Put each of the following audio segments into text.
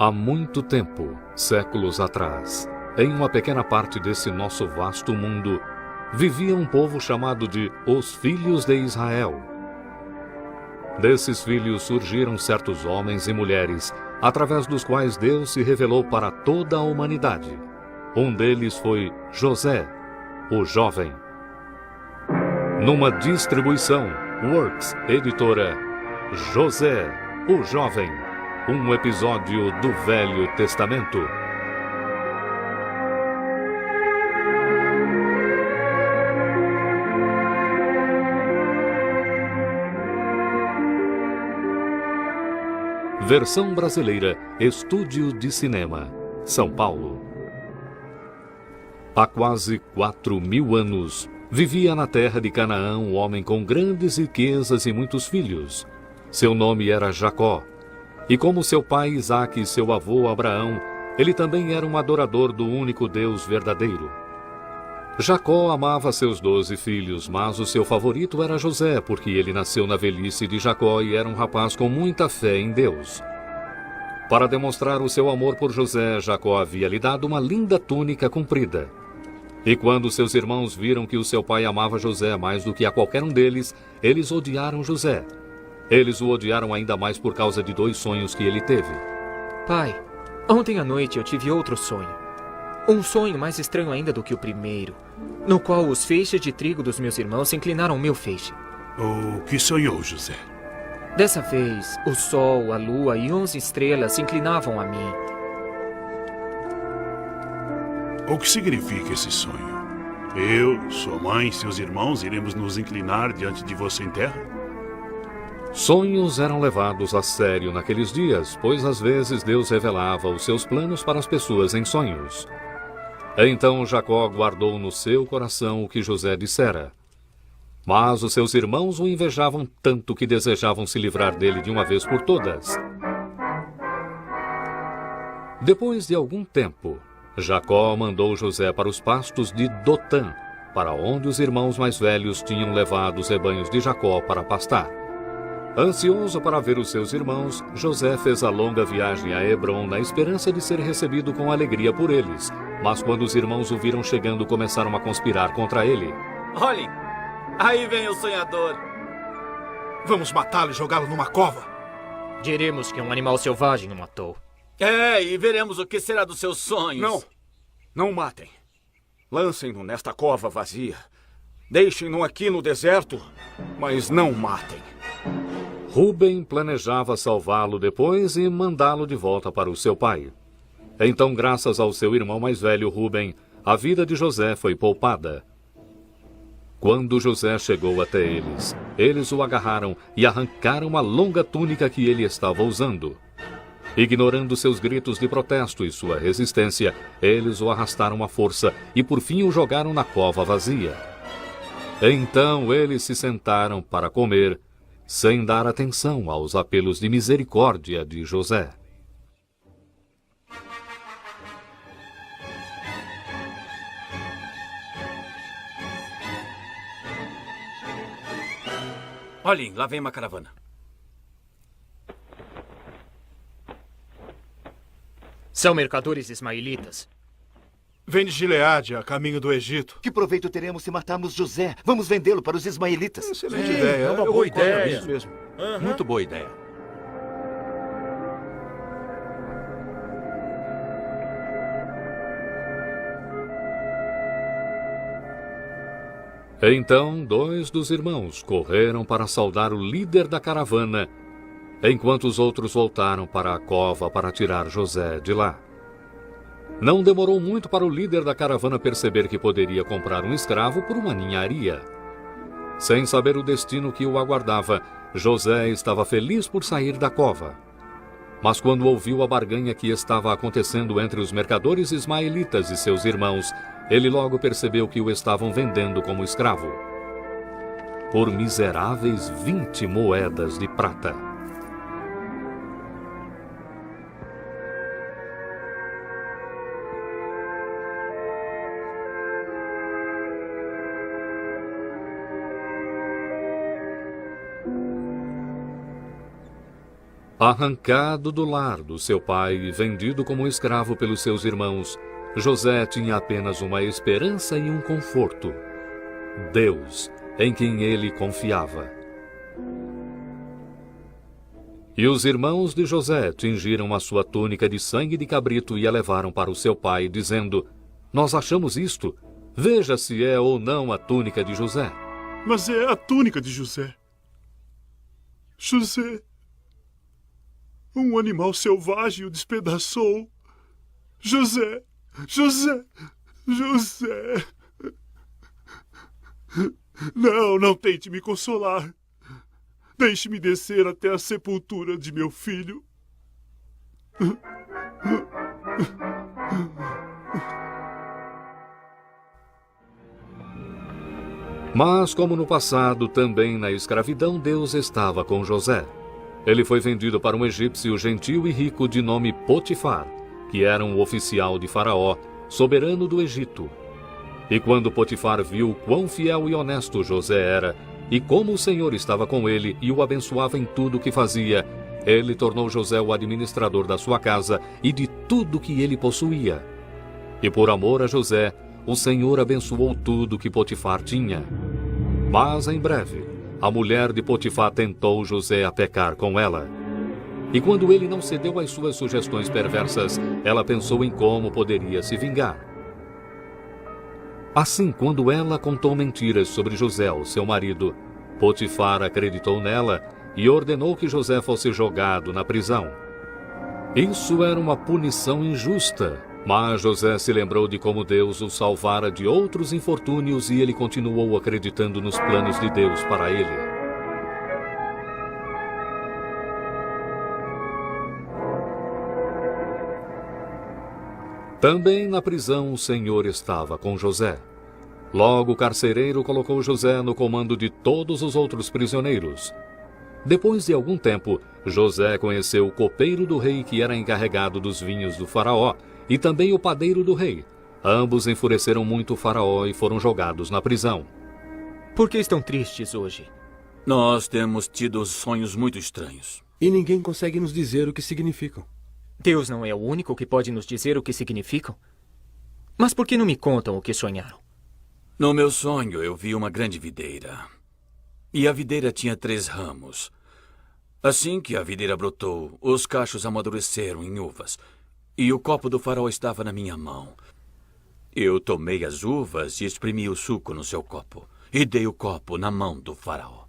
Há muito tempo, séculos atrás, em uma pequena parte desse nosso vasto mundo, vivia um povo chamado de os Filhos de Israel. Desses filhos surgiram certos homens e mulheres, através dos quais Deus se revelou para toda a humanidade. Um deles foi José, o jovem. Numa distribuição, Works Editora, José, o jovem, um episódio do Velho Testamento. Versão brasileira, Estúdio de Cinema, São Paulo. Há quase 4.000 anos, vivia na terra de Canaã um homem com grandes riquezas e muitos filhos. Seu nome era Jacó. E como seu pai Isaque e seu avô Abraão, ele também era um adorador do único Deus verdadeiro. Jacó amava seus 12 filhos, mas o seu favorito era José, porque ele nasceu na velhice de Jacó e era um rapaz com muita fé em Deus. Para demonstrar o seu amor por José, Jacó havia lhe dado uma linda túnica comprida. E quando seus irmãos viram que o seu pai amava José mais do que a qualquer um deles, eles odiaram José. Eles o odiaram ainda mais por causa de 2 sonhos que ele teve. Pai, ontem à noite eu tive outro sonho. Um sonho mais estranho ainda do que o primeiro, no qual os feixes de trigo dos meus irmãos se inclinaram ao meu feixe. O que sonhou, José? Dessa vez, o sol, a lua e 11 estrelas se inclinavam a mim. O que significa esse sonho? Eu, sua mãe e seus irmãos iremos nos inclinar diante de você em terra? Sonhos eram levados a sério naqueles dias, pois às vezes Deus revelava os seus planos para as pessoas em sonhos. Então Jacó guardou no seu coração o que José dissera. Mas os seus irmãos o invejavam tanto que desejavam se livrar dele de uma vez por todas. Depois de algum tempo, Jacó mandou José para os pastos de Dotã, para onde os irmãos mais velhos tinham levado os rebanhos de Jacó para pastar. Ansioso para ver os seus irmãos, José fez a longa viagem a Hebrom na esperança de ser recebido com alegria por eles. Mas quando os irmãos o viram chegando, começaram a conspirar contra ele. Olhem, aí vem o sonhador. Vamos matá-lo e jogá-lo numa cova. Diremos que um animal selvagem o matou. E veremos o que será dos seus sonhos. Não matem. Lancem-no nesta cova vazia. Deixem-no aqui no deserto, mas não matem. Rúben planejava salvá-lo depois e mandá-lo de volta para o seu pai. Então, graças ao seu irmão mais velho, Rúben, a vida de José foi poupada. Quando José chegou até eles, eles o agarraram e arrancaram a longa túnica que ele estava usando. Ignorando seus gritos de protesto e sua resistência, eles o arrastaram à força e por fim o jogaram na cova vazia. Então eles se sentaram para comer, sem dar atenção aos apelos de misericórdia de José. Olhem, lá vem uma caravana. São mercadores ismaelitas. Vem de Gileade, a caminho do Egito. Que proveito teremos se matarmos José? Vamos vendê-lo para os ismaelitas. Excelente ideia. É uma Eu boa concordo ideia. nisso mesmo. Muito boa ideia. Então 2 dos irmãos correram para saudar o líder da caravana, enquanto os outros voltaram para a cova para tirar José de lá. Não demorou muito para o líder da caravana perceber que poderia comprar um escravo por uma ninharia. Sem saber o destino que o aguardava, José estava feliz por sair da cova. Mas quando ouviu a barganha que estava acontecendo entre os mercadores ismaelitas e seus irmãos, ele logo percebeu que o estavam vendendo como escravo. Por miseráveis 20 moedas de prata. Arrancado do lar do seu pai e vendido como escravo pelos seus irmãos, José tinha apenas uma esperança e um conforto: Deus, em quem ele confiava. E os irmãos de José tingiram a sua túnica de sangue de cabrito e a levaram para o seu pai, dizendo: Nós achamos isto. Veja se é ou não a túnica de José. Mas é a túnica de José. José, um animal selvagem o despedaçou. José, José, José. Não tente me consolar. Deixe-me descer até a sepultura de meu filho. Mas, como no passado, também na escravidão, Deus estava com José. Ele foi vendido para um egípcio gentil e rico de nome Potifar, que era um oficial de Faraó, soberano do Egito. E quando Potifar viu quão fiel e honesto José era, e como o Senhor estava com ele e o abençoava em tudo o que fazia, ele tornou José o administrador da sua casa e de tudo que ele possuía. E por amor a José, o Senhor abençoou tudo que Potifar tinha. Mas, em breve, a mulher de Potifar tentou José a pecar com ela. E quando ele não cedeu às suas sugestões perversas, ela pensou em como poderia se vingar. Assim, quando ela contou mentiras sobre José, o seu marido, Potifar acreditou nela e ordenou que José fosse jogado na prisão. Isso era uma punição injusta, mas José se lembrou de como Deus o salvara de outros infortúnios e ele continuou acreditando nos planos de Deus para ele. Também na prisão o Senhor estava com José. Logo o carcereiro colocou José no comando de todos os outros prisioneiros. Depois de algum tempo, José conheceu o copeiro do rei que era encarregado dos vinhos do faraó e também o padeiro do rei. Ambos enfureceram muito o faraó e foram jogados na prisão. Por que estão tristes hoje? Nós temos tido sonhos muito estranhos. E ninguém consegue nos dizer o que significam. Deus não é o único que pode nos dizer o que significam? Mas por que não me contam o que sonharam? No meu sonho, eu vi uma grande videira. E a videira tinha 3 ramos. Assim que a videira brotou, os cachos amadureceram em uvas. E o copo do faraó estava na minha mão. Eu tomei as uvas e exprimi o suco no seu copo. E dei o copo na mão do faraó.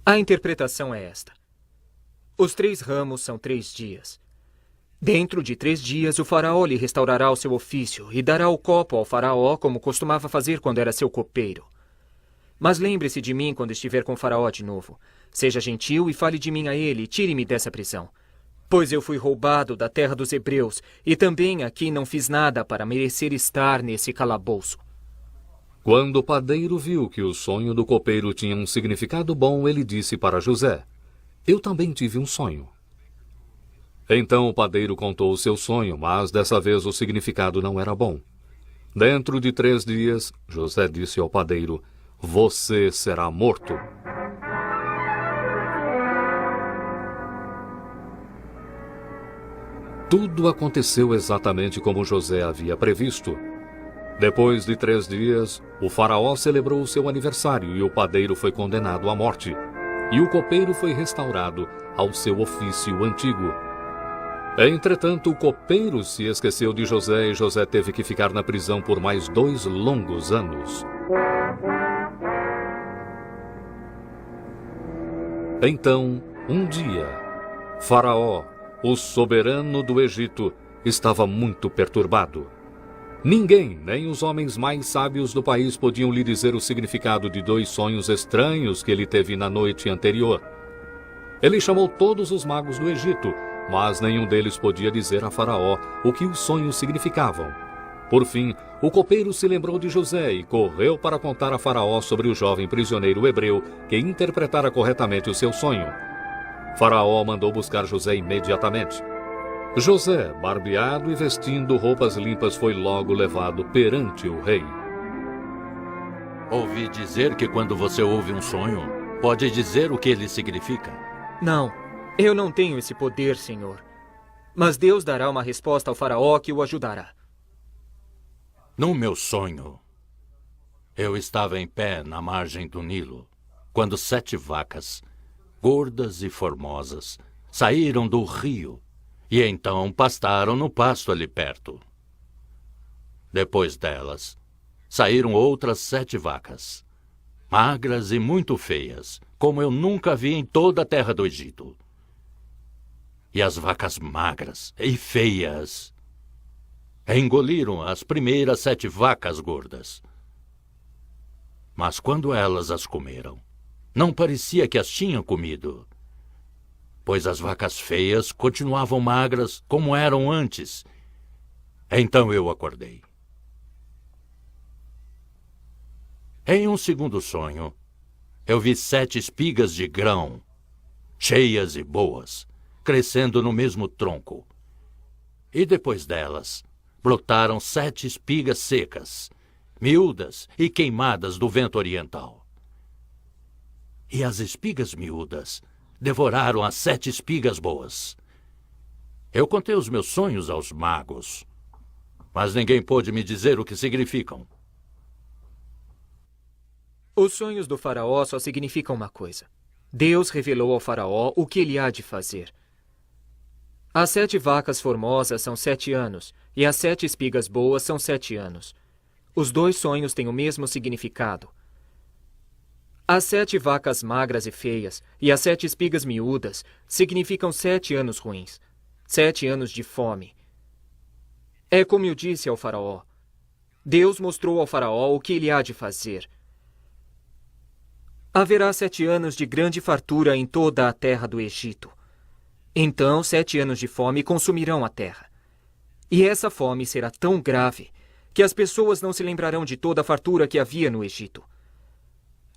A interpretação é esta. Os 3 ramos são 3 dias. Dentro de 3 dias, o faraó lhe restaurará o seu ofício e dará o copo ao faraó como costumava fazer quando era seu copeiro. Mas lembre-se de mim quando estiver com o faraó de novo. Seja gentil e fale de mim a ele e tire-me dessa prisão. Pois eu fui roubado da terra dos hebreus e também aqui não fiz nada para merecer estar nesse calabouço. Quando o padeiro viu que o sonho do copeiro tinha um significado bom, ele disse para José: Eu também tive um sonho. Então o padeiro contou o seu sonho, mas dessa vez o significado não era bom. Dentro de 3 dias, José disse ao padeiro: Você será morto. Tudo aconteceu exatamente como José havia previsto. Depois de 3 dias, o faraó celebrou o seu aniversário e o padeiro foi condenado à morte. E o copeiro foi restaurado ao seu ofício antigo. Entretanto, o copeiro se esqueceu de José e José teve que ficar na prisão por mais 2 longos anos. Então, um dia, Faraó, o soberano do Egito, estava muito perturbado. Ninguém, nem os homens mais sábios do país, podiam lhe dizer o significado de 2 sonhos estranhos que ele teve na noite anterior. Ele chamou todos os magos do Egito, mas nenhum deles podia dizer a Faraó o que os sonhos significavam. Por fim, o copeiro se lembrou de José e correu para contar a Faraó sobre o jovem prisioneiro hebreu que interpretara corretamente o seu sonho. Faraó mandou buscar José imediatamente. José, barbeado e vestindo roupas limpas, foi logo levado perante o rei. Ouvi dizer que quando você ouve um sonho, Pode dizer o que ele significa? Não, eu não tenho esse poder, senhor. Mas Deus dará uma resposta ao faraó que o ajudará. No meu sonho, eu estava em pé na margem do Nilo, quando 7 vacas, gordas e formosas, saíram do rio e então pastaram no pasto ali perto. Depois delas, saíram outras 7 vacas, magras e muito feias, como eu nunca vi em toda a terra do Egito. E as vacas magras e feias engoliram as primeiras 7 vacas gordas. Mas quando elas as comeram, não parecia que as tinham comido, pois as vacas feias continuavam magras como eram antes. Então eu acordei. Em um segundo sonho, eu vi 7 espigas de grão, cheias e boas, crescendo no mesmo tronco. E depois delas, brotaram 7 espigas secas, miúdas e queimadas do vento oriental. E as espigas miúdas devoraram as 7 espigas boas. Eu contei os meus sonhos aos magos, mas ninguém pôde me dizer o que significam. Os sonhos do faraó só significam uma coisa. Deus revelou ao faraó o que ele há de fazer. As 7 vacas formosas são 7 anos, e as 7 espigas boas são 7 anos. Os 2 sonhos têm o mesmo significado. As 7 vacas magras e feias e as 7 espigas miúdas significam 7 anos ruins, 7 anos de fome. É como eu disse ao faraó. Deus mostrou ao faraó o que ele há de fazer. Haverá 7 anos de grande fartura em toda a terra do Egito. Então 7 anos de fome consumirão a terra. E essa fome será tão grave que as pessoas não se lembrarão de toda a fartura que havia no Egito.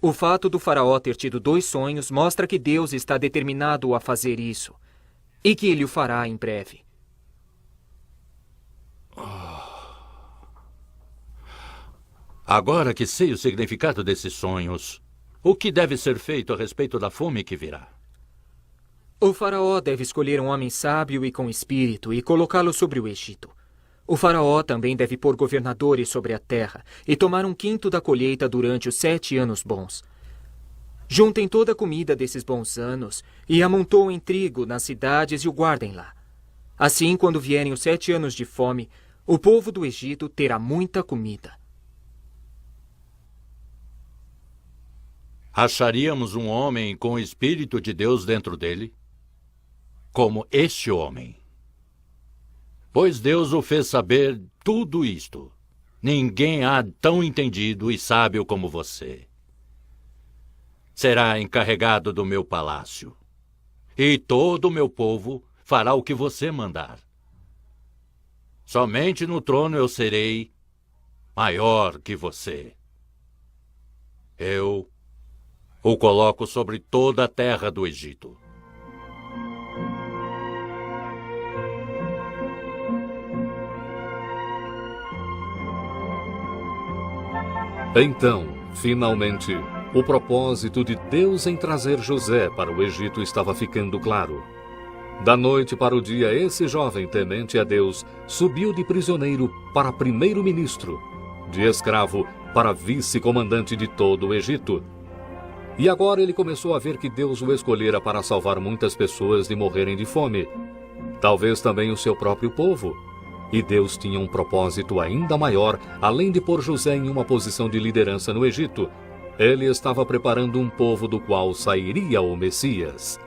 O fato do faraó ter tido 2 sonhos mostra que Deus está determinado a fazer isso e que ele o fará em breve. Agora que sei o significado desses sonhos, o que deve ser feito a respeito da fome que virá? O faraó deve escolher um homem sábio e com espírito e colocá-lo sobre o Egito. O faraó também deve pôr governadores sobre a terra e tomar 1/5 da colheita durante os 7 anos bons. Juntem toda a comida desses bons anos e amontoem trigo nas cidades e o guardem lá. Assim, quando vierem os 7 anos de fome, o povo do Egito terá muita comida. Acharíamos um homem com o Espírito de Deus dentro dele? Como este homem. Pois Deus o fez saber tudo isto. Ninguém há tão entendido e sábio como você. Será encarregado do meu palácio. E todo o meu povo fará o que você mandar. Somente no trono eu serei maior que você. Eu o coloco sobre toda a terra do Egito. Então, finalmente, o propósito de Deus em trazer José para o Egito estava ficando claro. Da noite para o dia, esse jovem temente a Deus subiu de prisioneiro para primeiro-ministro, de escravo para vice-comandante de todo o Egito. E agora ele começou a ver que Deus o escolhera para salvar muitas pessoas de morrerem de fome. Talvez também o seu próprio povo. E Deus tinha um propósito ainda maior, além de pôr José em uma posição de liderança no Egito. Ele estava preparando um povo do qual sairia o Messias.